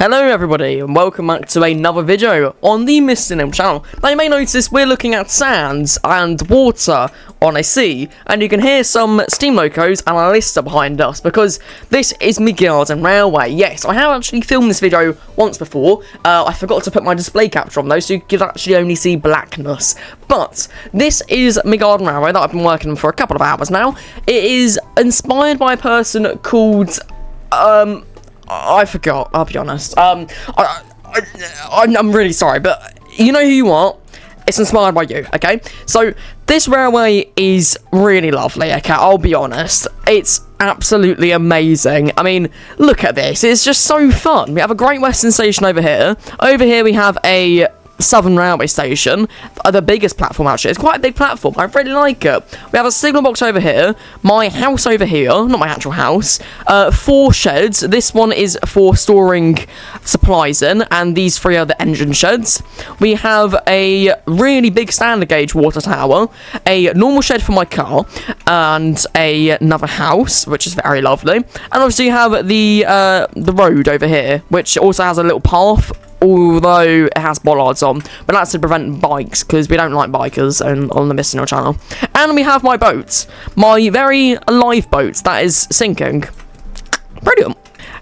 Hello everybody and welcome back to another video on the Listister channel. Now you may notice we're looking at sands and water on a sea, and you can hear some steam locos and a Listister behind us because this is my garden railway. Yes, I have actually filmed this video once before. I forgot to put my display capture on though, so you could actually only see blackness. But this is my garden railway that I've been working on for a couple of hours now. It is inspired by a person called I forgot, I'll be honest. I'm really sorry, but you know who you are. It's inspired by you, okay? So, this railway is really lovely, okay? I'll be honest. It's absolutely amazing. I mean, look at this. It's just so fun. We have a Great Western Station over here. Over here, we have a Southern Railway Station, the biggest platform actually. It's quite a big platform. I really like it. We have a signal box over here, my house over here, not my actual house, 4 sheds. This one is for storing supplies in, and these 3 are the engine sheds. We have a really big standard gauge water tower, a normal shed for my car, and another house, which is very lovely. And obviously you have the road over here, which also has a little path, although it has bollards on, but that's to prevent bikes, because we don't like bikers on the Listister channel. And we have my boat, my very alive boat that is sinking. Brilliant.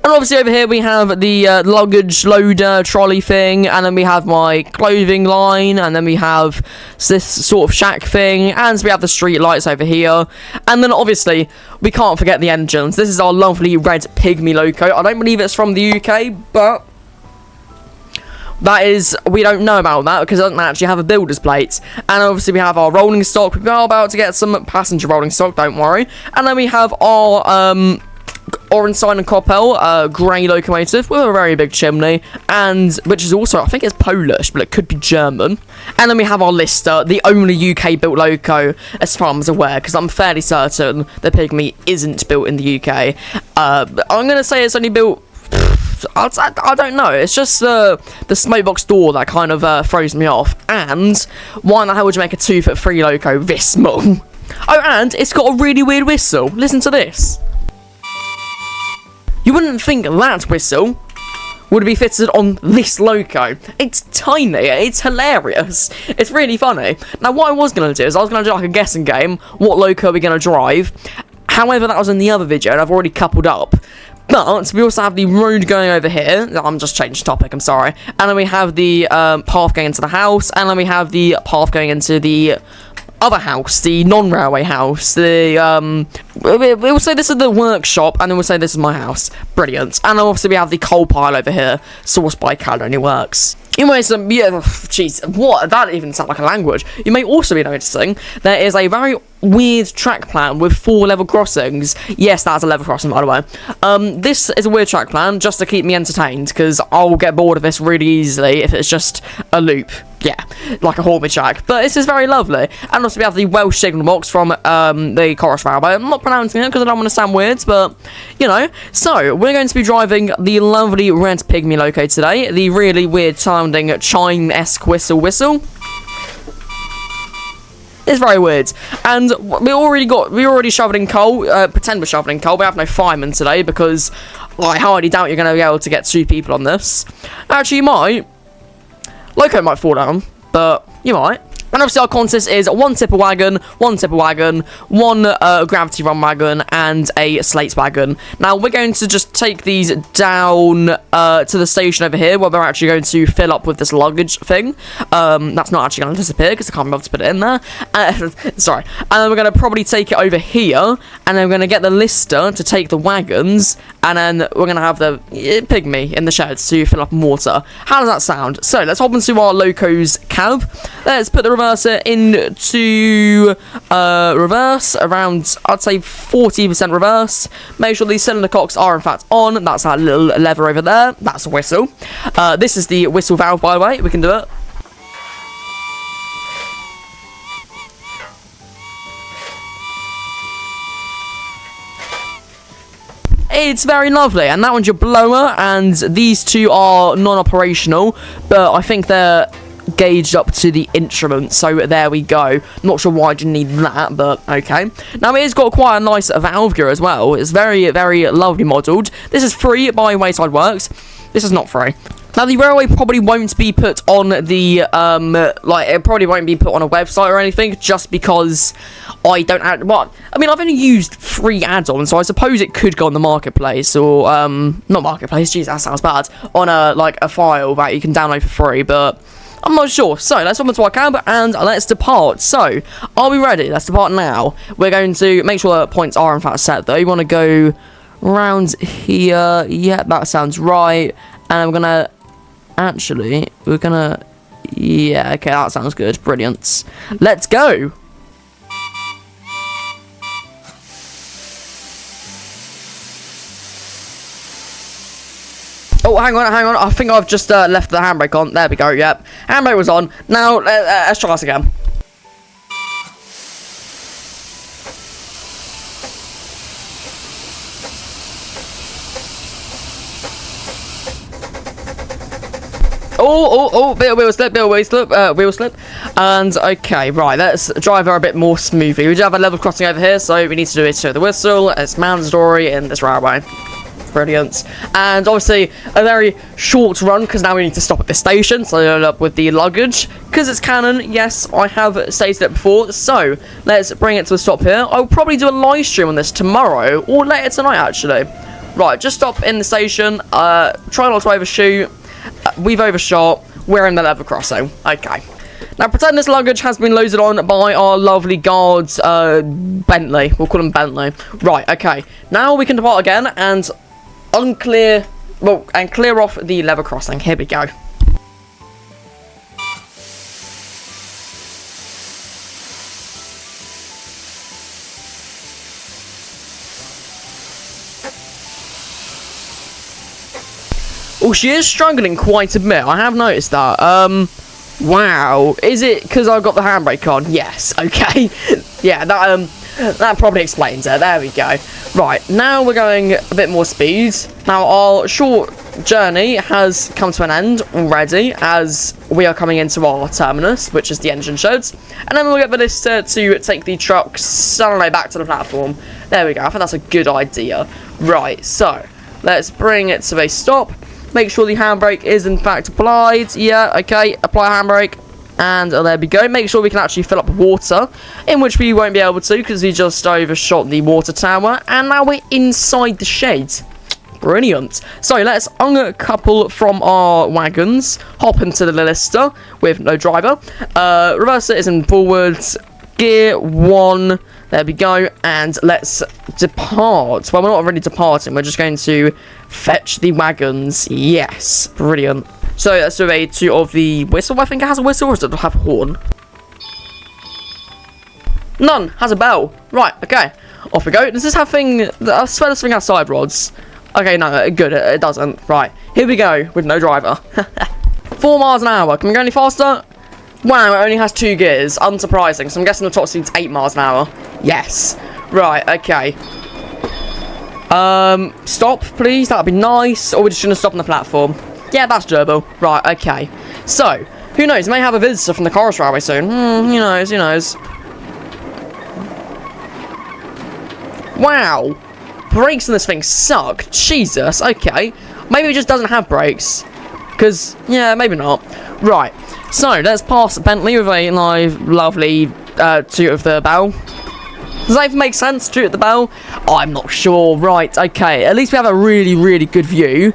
And obviously over here we have the luggage loader trolley thing, and then we have my clothing line, and then we have this sort of shack thing, and we have the street lights over here. And then obviously we can't forget the engines. This is our lovely red pygmy loco. I don't believe it's from the UK, but that is, we don't know about that because it doesn't actually have a builder's plate. And obviously we have our rolling stock. We are about to get some passenger rolling stock, don't worry. And then we have our Orenstein and Koppel grey locomotive with a very big chimney, and which is also, I think it's Polish, but it could be German. And then we have our Listister, the only UK built loco as far as I'm aware, because I'm fairly certain the Pygmy isn't built in the UK. I'm going to say it's only built, I don't know, it's just the smokebox door that kind of throws me off. And why in the hell would you make a 2'3" loco this small? Oh, and it's got a really weird whistle. Listen to this. You wouldn't think that whistle would be fitted on this loco. It's tiny, it's hilarious, it's really funny. Now what I was going to do is I was going to do like a guessing game, what loco are we going to drive. However, that was in the other video and I've already coupled up. But we also have the road going over here. I'm just changing topic, I'm sorry. And then we have the path going into the house. And then we have the path going into the other house, the non-railway house. We'll say this is the workshop, and then we'll say this is my house. Brilliant. And obviously we have the coal pile over here, sourced by Cal Only Works. You may jeez, what? That even sounds like a language. You may also be noticing there is a very weird track plan with 4 level crossings. Yes, that's a level crossing, by the way. This is a weird track plan just to keep me entertained, because I'll get bored of this really easily if it's just a loop. Yeah, like a Horby track. But this is very lovely. And also we have the Welsh signal box from the Chorus Railway. I'm not pronouncing it because I don't want to sound weird, but, you know. So, we're going to be driving the lovely red pygmy loco today. The really weird sounding chime-esque whistle. It's very weird. And we're already shoveling coal. Pretend we're shoveling coal. We have no firemen today because I highly doubt you're going to be able to get 2 people on this. Actually, you might. Loco might fall down, but you might. And obviously our contest is 1 tipper wagon, 1 gravity run wagon, and a slate wagon. Now we're going to just take these down to the station over here, where we're actually going to fill up with this luggage thing. That's not actually going to disappear because I can't be able to put it in there. Sorry. And then we're going to probably take it over here, and then we're going to get the Listister to take the wagons, and then we're going to have the pygmy in the sheds to fill up water. How does that sound? So let's hop into our loco's cab. Let's put the reverser into reverse, around, I'd say 40% reverse. Make sure these cylinder cocks are in fact on. That's that little lever over there. That's a whistle. This is the whistle valve, by the way. We can do it. It's very lovely, and that one's your blower, and these 2 are non-operational, but I think they're gauged up to the instrument, so there we go. Not sure why you need that, but okay. Now it's got quite a nice valve gear as well. It's very, very lovely modelled. This is free by Wayside Works. This is not free. Now, the railway probably won't be put on the, it probably won't be put on a website or anything, just because I don't have, I mean, I've only used 3 add-ons, so I suppose it could go on the marketplace, or, not marketplace, jeez, that sounds bad, on a file that you can download for free, but I'm not sure. So, let's hop into our cab, and let's depart. So, are we ready? Let's depart now. We're going to make sure that points are, in fact, set, though. You want to go around here. Yeah, that sounds right. And we're gonna, yeah, okay, that sounds good. Brilliant. Let's go. Oh, hang on. I think I've just left the handbrake on. There we go, yep. Handbrake was on. Now, let's try this again. Oh, wheel slip. And, okay, right, let's drive her a bit more smoothly. We do have a level crossing over here, so we need to do it to the whistle. It's mandatory in this railway. Brilliant. And obviously a very short run, because now we need to stop at this station, so load up with the luggage, because it's canon. Yes, I have stated it before, so let's bring it to a stop here. I'll probably do a live stream on this tomorrow, or later tonight, actually. Right, just stop in the station, try not to overshoot. We've overshot, we're in the level crossing. Okay. Now, pretend this luggage has been loaded on by our lovely guards, Bentley. We'll call him Bentley. Right, okay. Now we can depart again and clear off the level crossing. Here we go. Oh, she is struggling quite a bit. I have noticed that. Wow. Is it because I've got the handbrake on? Yes. Okay. Yeah, that probably explains it. There we go. Right, now we're going a bit more speed. Now, our short journey has come to an end already, as we are coming into our terminus, which is the engine sheds. And then we'll get the Listister to take the trucks suddenly back to the platform. There we go. I think that's a good idea. Right, so let's bring it to a stop. Make sure the handbrake is in fact applied. Yeah, okay, apply handbrake. And there we go. Make sure we can actually fill up water, in which we won't be able to because we just overshot the water tower. And now we're inside the shed. Brilliant. So let's uncouple from our wagons, hop into the Listister with no driver. Reverse it is in forwards. Gear 1. There we go. And let's depart. Well, we're not really departing. We're just going to fetch the wagons. Yes. Brilliant. So let's do a 2 of the whistle. I think it has a whistle, or does it have a horn? None. Has a bell. Right. Okay. Off we go. Does this have thing? I swear this thing has side rods. Okay, no, good. It doesn't. Right. Here we go with no driver. 4 miles an hour. Can we go any faster? Wow, it only has 2 gears. Unsurprising. So I'm guessing the top speed's 8 miles an hour. Yes. Right. Okay. Stop, please. That'd be nice. Or we're just gonna stop on the platform. Yeah, that's durable. Right, okay. So, who knows? We may have a visitor from the Chorus Railway soon. Who knows? Wow. Brakes on this thing suck. Jesus, okay. Maybe it just doesn't have brakes. Because, yeah, maybe not. Right. So, let's pass Bentley with a lovely toot of the bell. Does that even make sense? Toot at the bell? I'm not sure. Right, okay. At least we have a really, really good view.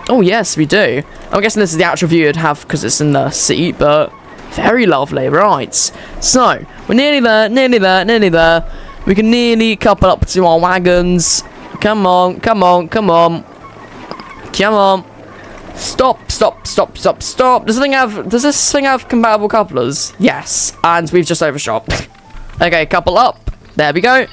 Oh, yes, we do. I'm guessing this is the actual view you'd have because it's in the seat, but very lovely. Right. So, we're nearly there. We can nearly couple up to our wagons. Come on. Stop. Does this thing have compatible couplers? Yes. And we've just overshot. Okay, couple up. There we go.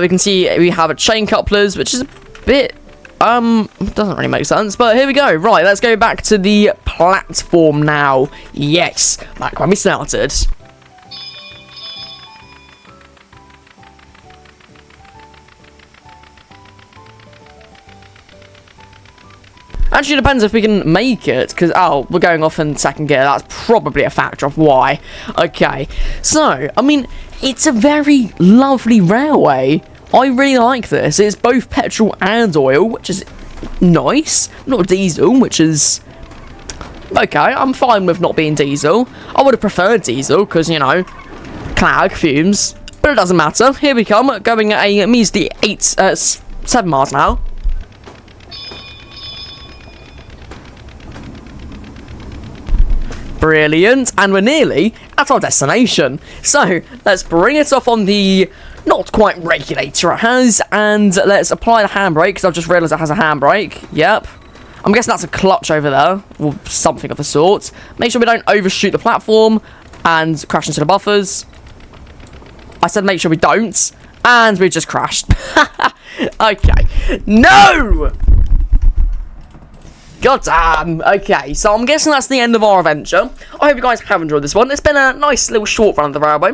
We can see we have a chain couplers, which is a bit doesn't really make sense, but here we go. Right, let's go back to the platform now. Yes, back when we started. Actually, it depends if we can make it, because, we're going off in second gear. That's probably a factor of why. Okay, so, I mean, it's a very lovely railway. I really like this. It's both petrol and oil, which is nice. Not diesel, which is okay. I'm fine with not being diesel. I would have preferred diesel because, you know, clag fumes, but it doesn't matter. Here we come, going at a measly 7 miles an hour. Brilliant, and we're nearly at our destination. So let's bring it off on the not quite regulator it has, and let's apply the handbrake, because I've just realised it has a handbrake. Yep. I'm guessing that's a clutch over there, or something of the sort. Make sure we don't overshoot the platform and crash into the buffers. I said make sure we don't, and we just crashed. Okay. No! God damn. Okay, so I'm guessing that's the end of our adventure. I hope you guys have enjoyed this one. It's been a nice little short run of the railway.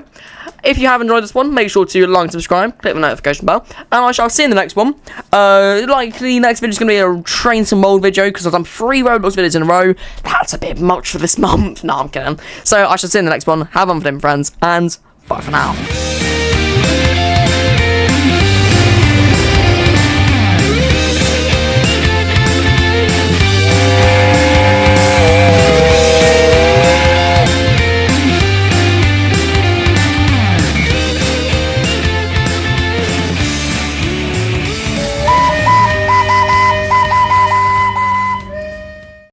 If you have enjoyed this one, make sure to like and subscribe, click the notification bell, and I shall see you in the next one. Likely next video is going to be a train some mold video, because I've done 3 Roblox videos in a row. That's a bit much for this month. No, I'm kidding. So I shall see you in the next one. Have fun with them, friends, and bye for now.